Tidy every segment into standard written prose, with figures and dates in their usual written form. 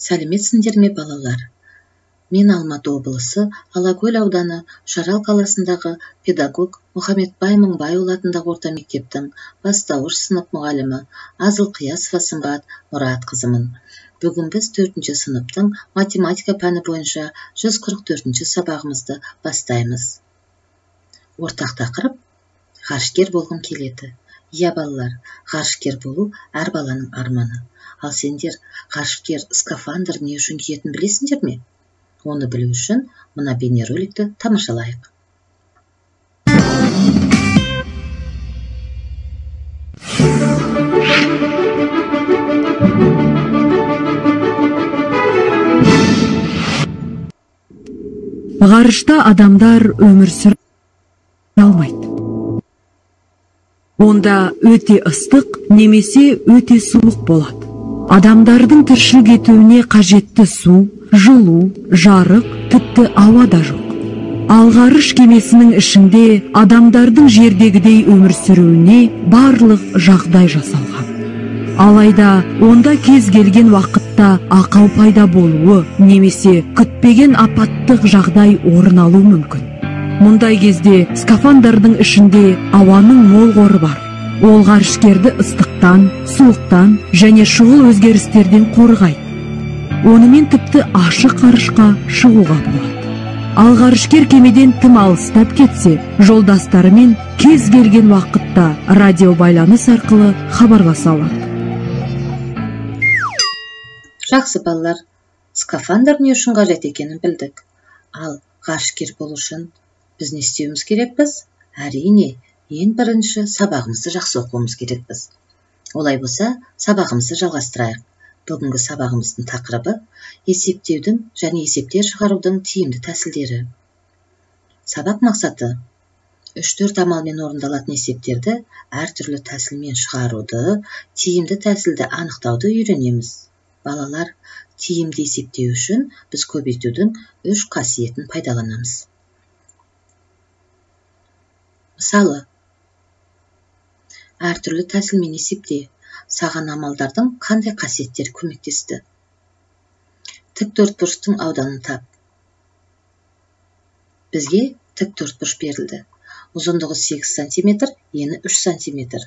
Сәлеметсіңдер ме, балалар? Мен Алматы облысы Алакөл ауданы Шарал қаласындағы педагог Мұхамедбай Мыңбайұлы атындағы орта мектептің бастауыш сынып мұғалімі Азылқиясова Сымбат Мұратқызымын. Бүгін біз 4-ші сыныптың математика пәні бойынша 144-ші сабағымызды бастаймыз. Ортақ тақырып: ғарышкер болғым келеді. Иә, балалар, ғарышкер болу әр баланың арманы. Ал сендер ғарышкер скафандр не үшін киетінін білесіңдер ме? Оны білу үшін мына бейнероликті тамашалайық. Ғарышта адамдар өмір сүре алмайды. Онда өте ыстық немесе өте суық болады. Адамдардың тіршілік етуіне қажетті су, жылу, жарық, тіпті ауа да жоқ. Ал ғарыш кемесінің ішінде адамдардың жердегідей өмір сүруіне барлық жағдай жасалған. Алайда онда кез келген уақытта ақау пайда болуы немесе күтпеген апаттық жағдай орын алуы мүмкін. Мұндай кезде скафандрдың ішінде ауаның мол қоры бар. Ол ғарышкерді ыстықтан, суықтан және шұғыл өзгерістерден қорғайды. Онымен тіпті ашық ғарышқа шығуға болады. Ал ғарышкер кемеден тым алыстап кетсе, жолдастарымен кез келген уақытта радио байланыс арқылы хабарласа алады. Жақсы балалар, скафандр не үшін қажет екенін білдік. Ал ғарышкер болу үшін біз не істеуіміз керекпіз? Әрине, ең бірінші сабағымызды жақсы оқуымыз керекпіз. Олай болса, сабағымызды жалғастырайық. Бүгінгі сабағымыздың тақырыбы есептеудің және есептер шығарудың тиімді тәсілдері. Сабақ мақсаты 3-4 амалмен орындалатын есептерді әртүрлі тәсілмен шығаруды, тиімді тәсілді анықтауды үйренеміз. Балалар, тиімді есептеу үшін біз көбейтудің 3 қасиетін пайдаланамыз. Мысалы, әртүрлі тәсілмен есепте саған амалдардың қандай қасиеттері көмектесті? Тіктөртбұрыштың ауданын тап. Бізге тіктөртбұрыш берілді. Ұзындығы 8 см, ені 3 см.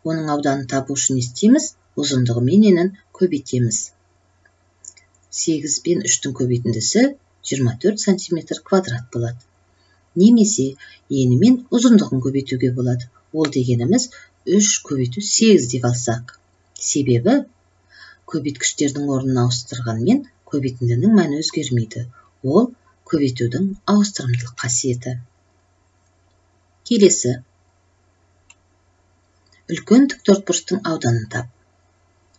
Оның ауданын табу үшін не істейміз? Ұзындығы мен енін көбейтеміз. 8 пен 3-тің көбейтіндісі 24 см квадрат болады. Немесе ені мен ұзындығын көбейтуге болады. Ол дегеніміз 3 көбейту 8 деп алсақ. Себебі көбейткіштердің орнын ауыстырғанмен көбейтіндінің мәні өзгермейді. Ол көбейтудің ауыстырымдылық қасиеті. Келесі. Үлкен тіктөртбұрыштың ауданын тап.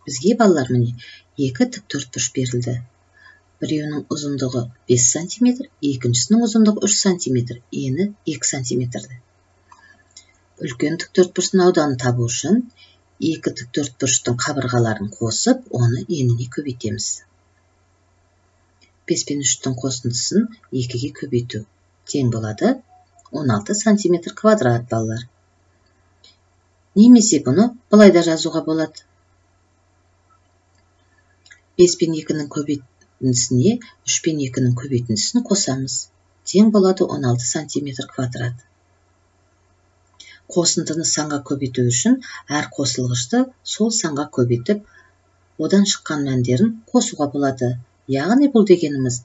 Бізге балалар міне 2 тіктөртбұрыш берілді. Біреуінің ұзындығы 5 см, екіншісінің ұзындығы 3 см, ені 2 см. Үлкен тіктөртбұрыштың ауданын табу үшін 2 тіктөртбұрыштың қабырғаларын қосып, оны еніне көбейтеміз. 5 пен 3-тің қосындысын 2-ге көбейту тең болады 16 см квадрат, балалар. Немесе бұны былай да жазуға болады. 5 пен 2-нің көбейтіндісіне 3 пен 2-нің көбейтіндісін қосамыз. Тең болады 16 см квадрат. Қосындыны санға көбейту үшін әр қосылғышты сол санға көбейтіп, одан шыққан мәндерін қосуға болады. Яғни бұл дегеніміз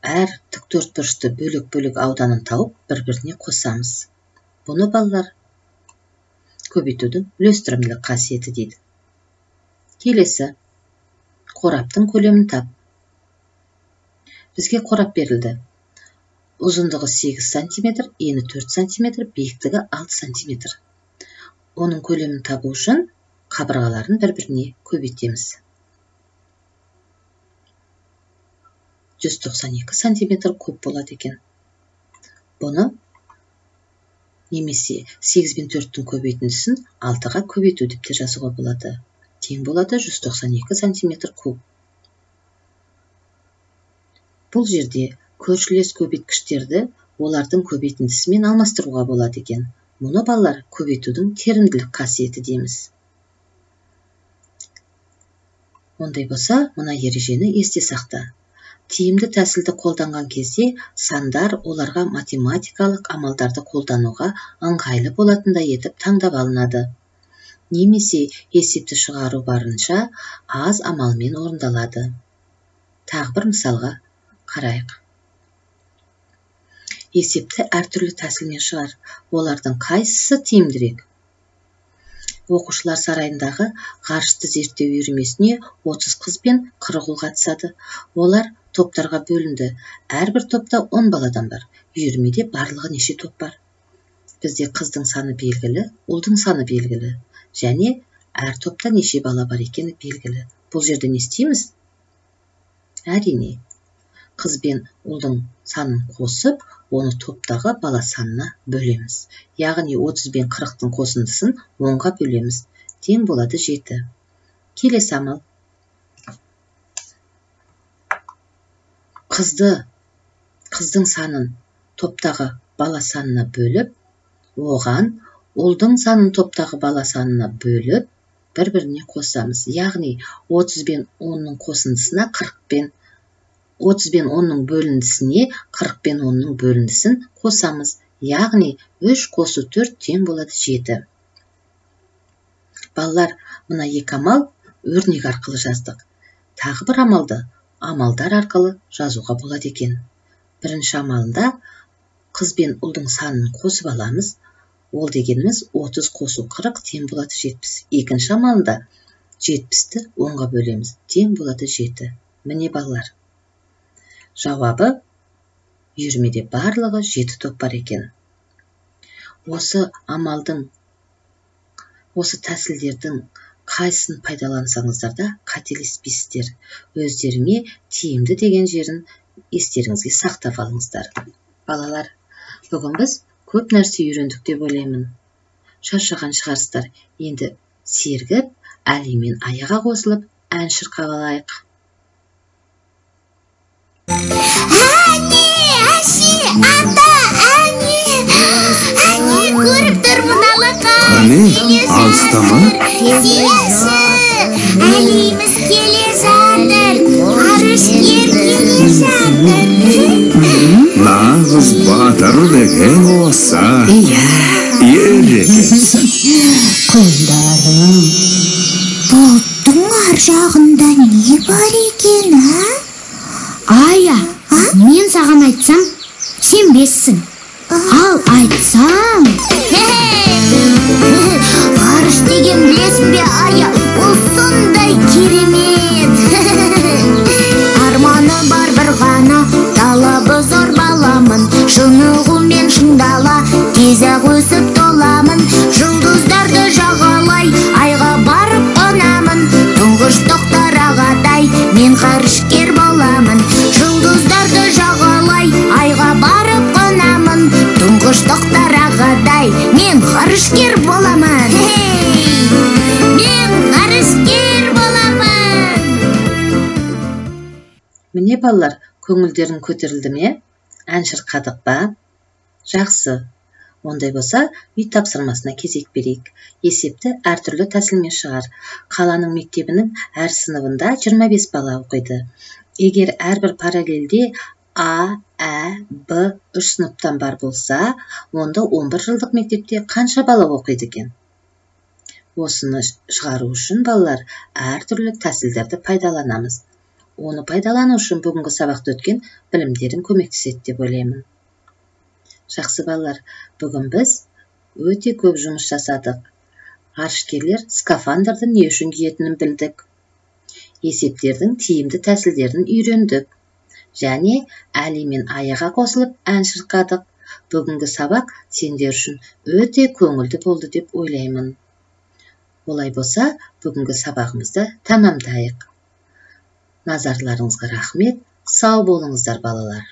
әр тіктөртбұрышты бөлек-бөлек ауданын тауып, бір-біріне қосамыз. Бұны балалар көбейтудің үлестірімділік қасиеті дейді. Келесі. Қораптың көлемін тап. Бізге қорап берілді. Ұзындығы 8 см, ені 4 см, биіктігі 6 см. Оның көлемін табу үшін қабырғаларын бір-біріне көбейтеміз. 192 см куб болады екен. Бұны немесе 8 пен 4-тің көбейтіндісін 6-ға көбейту деп те жазуға болады. Тең болады 192 см куб. Бұл жерде көршілес көбейткіштерді олардың көбейтіндісімен алмастыруға болады екен. Мұны балалар көбейтудің терімділік қасиеті дейміз. Ондай болса, мына ережені есте сақта. Тиімді тәсілді қолданған кезде сандар оларға математикалық амалдарды қолдануға ыңғайлы болатындай етіп таңдап алынады. Немесе есепті шығару барынша аз амалмен орындалады. Тағы бір мысалға қарайық. Есепті әртүрлі тәсілмен шығар. Олардың қайсысы тиімдірек? Оқушылар сарайындағы ғарышты зерттеу үйірмесіне 30 қыз бен 40 ұл қатысады. Олар топтарға бөлінді. Әрбір топта 10 баладан бар. Үйірмеде барлығы неше топ бар? Бізде қыздың саны белгілі, ұлдың саны белгілі. Және әр топта неше бала бар екені белгілі. Бұл жерде не істейміз? Әрине, қыз бен ұлдың санын қосып, оны топтағы бала санына бөлеміз. Яғни 30 бен 40-тың қосындысын 10-ға бөлеміз. Тең болады 7. Келесі амал. Қыздың санын топтағы бала санына бөліп, оған ұлдың санын топтағы бала санына бөліп, бір-біріне қосамыз. Яғни 30 бен 10-ның қосындысына 30 бен 10-ның бөліндісіне 40 бен 10-ның бөліндісін қосамыз. Яғни 3 қосу 4 тең болады 7. Балалар, мына екі амал өрнек арқылы жаздық. Тағы бір амалды амалдар арқылы жазуға болады екен. Бірінші амалында қыз бен ұлдың санын қосып аламыз. Ол дегеніміз 30 қосу 40 тең болады 70. Екінші амалында 70-ті 10-ға бөлеміз. Тең болады 7. Міне балалар. Жауабы үйірмеде барлығы 7 топ бар екен. Осы тәсілдердің қайсысын пайдалансаңыздар да қателеспейсіздер. Өздеріңе тиімді деген жерін естеріңізге сақтап алыңыздар. Балалар, бүгін біз көп нәрсе үйрендік деп ойлаймын. Шаршаған шығарсыздар. Енді сергіп, әлимен аяға қосылып, ән шырқап алайық. Әне, көріп тұрмын алақа. Қане, алыстама. Келесі, әлиміз келе жатыр. Ғарышкер келе жатыр. Нағыз батыр деген осы. Ерекенсің. Құлдарым, бұлттың ар жағында не бар екен, Ая, мен саған айтсам, сенбессің. Ал айтсам. Ғарыш деген білесің бе, Ая, ол сондай керемет. Арманы бар бір ғана, талабы зор баламын. Шынығумен шыңдала, тез-ақ өсіп толамын. Жұлдыздарды жағалай, айға барып қонамын. Тұңғыш тоқтар ағатай, мен ғарышкер боламын. Жұлдыздарды жағалай, айға барып қонамын. Тұңғыш тоқтар ағатай, мен ғарышкер боламын. Мен ғарышкер боламын. Міне балалар, көңілдерің көтерілді ме? Ән шырқадық ба? Жақсы. Ондай болса, үй тапсырмасына кезек берейік. Есепті әртүрлі тәсілмен шығар. Қаланың мектебінің әр сыныбында 25 бала оқиды. Егер әрбір параллельде А, Ә, Б 3 сыныптан бар болса, онда 11 жылдық мектепте қанша бала оқиды екен? Осыны шығару үшін балалар әртүрлі тәсілдерді пайдаланамыз. Оны пайдалану үшін бүгінгі сабақты өткен білімдерін көмектеседі деп ойлаймын. Жақсы балалар, бүгін біз өте көп жұмыс жасадық. Ғарышкерлер скафандрды не үшін киетінін білдік. Есептердің тиімді тәсілдерін үйрендік. Және әлимен аяға қосылып ән шырқадық. Бүгінгі сабақ сендер үшін өте көңілді болды деп ойлаймын. Олай болса, бүгінгі сабағымызды тәмамдайық. Назарларыңызға рахмет. Сау болыңыздар балалар.